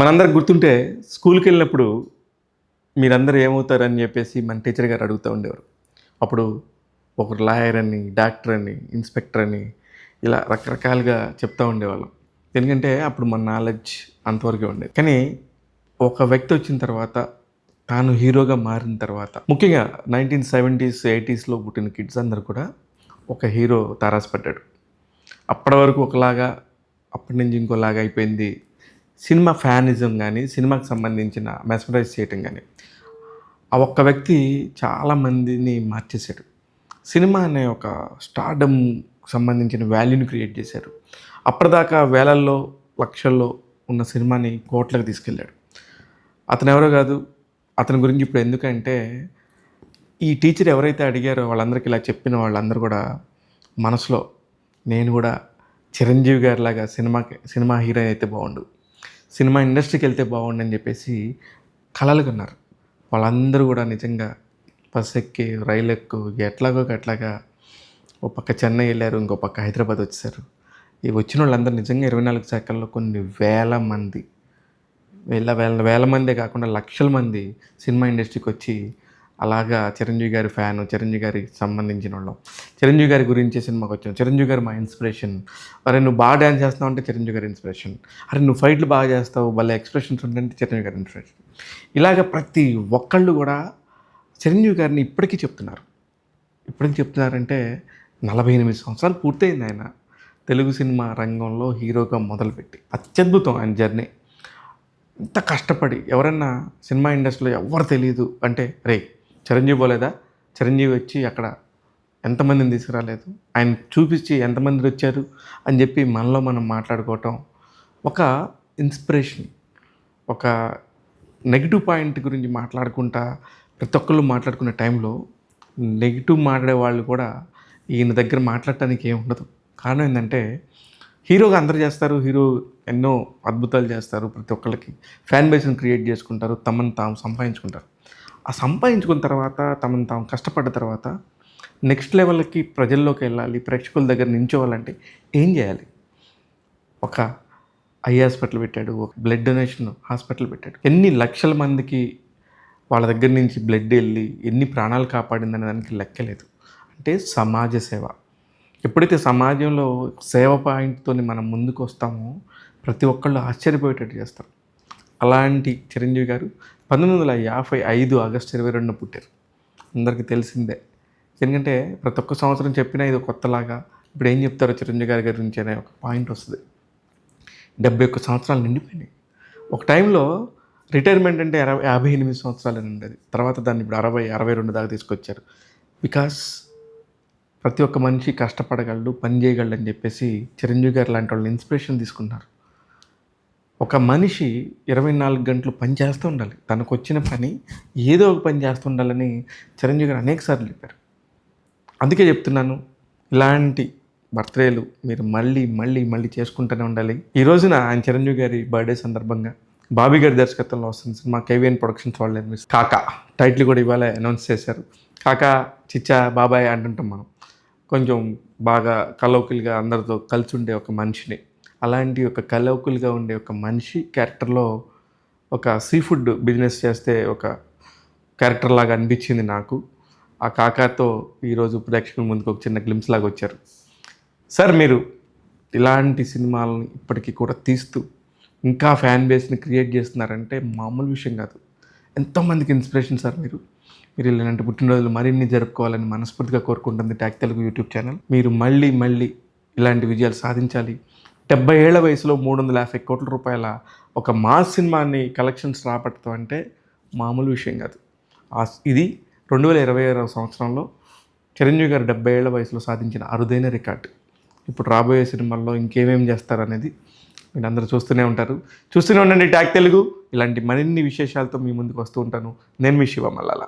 మనందరికి గుర్తుంటే స్కూల్‌కెళ్ళినప్పుడు మీరందరూ ఏమవుతారని జెప్పేసి మన టీచర్ గారు అడుగుతా ఉండేవారు. అప్పుడు ఒకరు లాయర్ అని, డాక్టర్ అని, ఇన్స్‌పెక్టర్ అని ఇలా రకరకాలుగా చెప్తా ఉండేవాళ్ళం. ఎందుకంటే అప్పుడు మన నాలెడ్జ్ అంతవరకే ఉండేది. కానీ ఒక వ్యక్తి వచ్చిన తర్వాత తాను హీరోగా మారిన తర్వాత ముఖ్యంగా 1970స్, 80స్‌లో పుట్టిన కిడ్స్ అందరూ కూడా ఒక హీరో తారాసపడ్డాడు. అప్పటి వరకు ఒకలాగా, అప్పటి నుంచి ఇంకోలాగా అయిపోయింది. సినిమా ఫ్యానిజం గానీ, సినిమాకి సంబంధించిన మెస్మరైజ్ చేయటం గానీ, ఆ ఒక్క వ్యక్తి చాలా మందిని మార్చేసాడు. సినిమా అనే ఒక స్టార్డమ్ సంబంధించిన వాల్యూని క్రియేట్ చేశారు. అప్పటిదాకా వేలల్లో, లక్షల్లో ఉన్న సినిమాని కోట్లకు తీసుకెళ్ళాడు. అతనెవరో గాదు. అతని గురించి ఇప్పుడు ఎందుకంటే, ఈ టీచర్ ఎవరైతే అడిగారో వాళ్ళందరికీ ఇలా చెప్పిన వాళ్ళందరూ గూడా మనసులో నేను గూడా చిరంజీవి గారిలాగా సినిమా హీరో అయితే బావుండు. సినిమా ఇండస్ట్రీకెళ్తే బావుండని జెప్పేసి కలలు కన్నారు. వాళ్ళందరూ గూడా నిజంగా బస్సెక్కి, రైలెక్కు ఎట్లాగో అట్లాగా ఓ పక్క చెన్నై ఎళ్లారు. ఇంకో పక్క హైదరాబాద్ వచ్చేసారు. ఈ వచ్చినోళ్ళందరూ నిజంగా 24 శాఖల్లో కొన్ని వేల మంది, వేల మందే కాకుండా లక్షల మంది సినిమా ఇండస్ట్రీకొచ్చి అలాగా చిరంజీవి గారి ఫ్యాను, చిరంజీవి గారికి సంబంధించినోళ్ళం. చిరంజీవి గారి గురించే సినిమాకొచ్చాం. చిరంజీవి గారు మా ఇన్స్పిరేషన్. అరే నువ్వు బాగా డాన్స్ చేస్తావు అంటే చిరంజీవి గారి ఇన్స్పిరేషన్. అరే నువ్వు ఫైట్లు బాగా చేస్తావు, భలే ఎక్స్‌ప్రెషన్స్ ఉండంటే చిరంజీవి గారి ఇన్స్పిరేషన్. ఇలాగ ప్రతి ఒక్కళ్ళు గూడా చిరంజీవి గారిని ఇప్పటికీ చెప్తున్నారు. ఇప్పటికి చెప్తున్నారంటే 48 సంవత్సరాలు పూర్తయింది ఆయన తెలుగు సినిమా రంగంలో హీరోగా మొదలుపెట్టి. అత్యద్భుతం ఆయన జర్నీ. ఇంత కష్టపడి ఎవరన్నా సినిమా ఇండస్ట్రీలో ఎవ్వరు తెలీదు అంటే, రేయ్ చిరంజీవి పోలేదా? చిరంజీవి వచ్చి అక్కడ ఎంతమందిని తీసుకురాలేదు? ఆయన చూపించి ఎంతమంది వచ్చారు అని చెప్పి మనలో మనం మాట్లాడుకోవటం ఒక ఇన్స్పిరేషన్. ఒక నెగెటివ్ పాయింట్ గురించి మాట్లాడుకుంటా ప్రతి ఒక్కళ్ళు మాట్లాడుకునే టైంలో నెగెటివ్ మాట్లాడే వాళ్ళు కూడా ఈయన దగ్గర మాట్లాడటానికి ఏమి ఉండదు. కారణం ఏంటంటే హీరోగా అందరూ చేస్తారు. హీరో ఎన్నో అద్భుతాలు చేస్తారు. ప్రతి ఒక్కళ్ళకి ఫ్యాన్ బేస్‌ని క్రియేట్ చేసుకుంటారు. తమను తాము సంపాదించుకుంటారు. ఆ సంపాదించుకున్న తర్వాత తమను తాము కష్టపడ్డ తర్వాత నెక్స్ట్ లెవెల్‌కి ప్రజల్లోకి వెళ్ళాలి, ప్రేక్షకుల దగ్గర నించోవాలంటే ఏం చేయాలి? ఒక ఐ హాస్పిటల్ పెట్టాడు. ఒక బ్లడ్ డొనేషన్ హాస్పిటల్ పెట్టాడు. ఎన్ని లక్షల మందికి వాళ్ళ దగ్గర నుంచి బ్లడ్ వెళ్ళి ఎన్ని ప్రాణాలు కాపాడిందనే దానికి లెక్కలేదు. అంటే సమాజ సేవ. ఎప్పుడైతే సమాజంలో సేవ పాయింట్‌తోని మనం ముందుకు వస్తామో ప్రతి ఒక్కళ్ళు ఆశ్చర్యపోయేటట్టు చేస్తారు. అలాంటి చిరంజీవి గారు 1955 ఆగస్టు 22న పుట్టారు. అందరికీ తెలిసిందే. ఎందుకంటే ప్రతి ఒక్క సంవత్సరం చెప్పినా ఇది కొత్తలాగా ఇప్పుడు ఏం చెప్తారో చిరంజీవి గారి గురించి అనే ఒక పాయింట్ వస్తది. 71 సంవత్సరాలు నిండిపోయినాయి. ఒక టైంలో రిటైర్మెంట్ అంటే 58 సంవత్సరాలని ఉండేది. తర్వాత దాన్ని ఇప్పుడు 60, 62 దాకా తీసుకొచ్చారు. బికాస్ ప్రతి ఒక్క మనిషి కష్టపడగలడు, పని చేయగలడు అని చెప్పేసి చిరంజీవి గారు లాంటి వాళ్ళని ఇన్స్పిరేషన్ తీసుకున్నారు. ఒక మనిషి 24 గంటలు పని చేస్తూ ఉండాలి. తనకొచ్చిన పని ఏదో ఒక పని చేస్తూ ఉండాలని చిరంజీవి గారు అనేక సార్లు చెప్పారు. అందుకే చెప్తున్నాను, ఇలాంటి బర్త్‌డేలు మీరు మళ్ళీ చేసుకుంటూనే ఉండాలి. ఈ రోజున ఆయన చిరంజీవి గారి బర్త్‌డే సందర్భంగా బాబీ గారి దర్శకత్వంలో వస్తున్న సినిమా కేవీఎన్ ప్రొడక్షన్స్ వాళ్ళు నిర్మిస్తారు. కాకా టైటిల్ కూడా ఇవాళ అనౌన్స్ చేశారు. కాకా, చిచ్చా, బాబాయ్ అంటుంటాం మనం. కొంచెం బాగా కలౌకిల్‌గా అందరితో కలిసి ఉండే ఒక మనిషిని. అలాంటి ఒక కలౌకిల్‌గా ఉండే ఒక మనిషి క్యారెక్టర్‌లో ఒక సీ ఫుడ్ బిజినెస్ చేస్తే ఒక క్యారెక్టర్ లాగా అనిపించింది నాకు. ఆ కాకాతో ఈరోజు ప్రేక్షకుల ముందుకు ఒక చిన్న గ్లింప్స్ లాగా వచ్చారు. సార్ మీరు ఇలాంటి సినిమాలని ఇప్పటికీ కూడా తీస్తూ ఇంకా ఫ్యాన్ బేస్‌ని క్రియేట్ చేస్తున్నారంటే మామూలు విషయం కాదు. ఎంతోమందికి ఇన్స్పిరేషన్ సార్ మీరు. మీరు ఇలాంటి పుట్టినరోజులు మరిన్ని జరుపుకోవాలని మనస్ఫూర్తిగా కోరుకుంటుంది ట్యాగ్ తెలుగు యూట్యూబ్ ఛానల్. మీరు మళ్ళీ ఇలాంటి విజయాలు సాధించాలి. 70 ఏళ్ల వయసులో 350 కోట్ల రూపాయల ఒక మాస్ సినిమాని కలెక్షన్స్ రాబట్టడం అంటే మామూలు విషయం కాదు. ఇది 2026వ సంవత్సరంలో చిరంజీవి గారు 70 ఏళ్ల వయసులో సాధించిన అరుదైన రికార్డు. ఇప్పుడు రాబోయే సినిమాల్లో ఇంకేమేం చేస్తారనేది మీరందరూ చూస్తూనే ఉంటారు. చూస్తూనే ఉండండి ట్యాగ్ తెలుగు. ఇలాంటి మరిన్ని విశేషాలతో మీ ముందుకు వస్తూ ఉంటాను. నేను మీ శివ మల్లాల.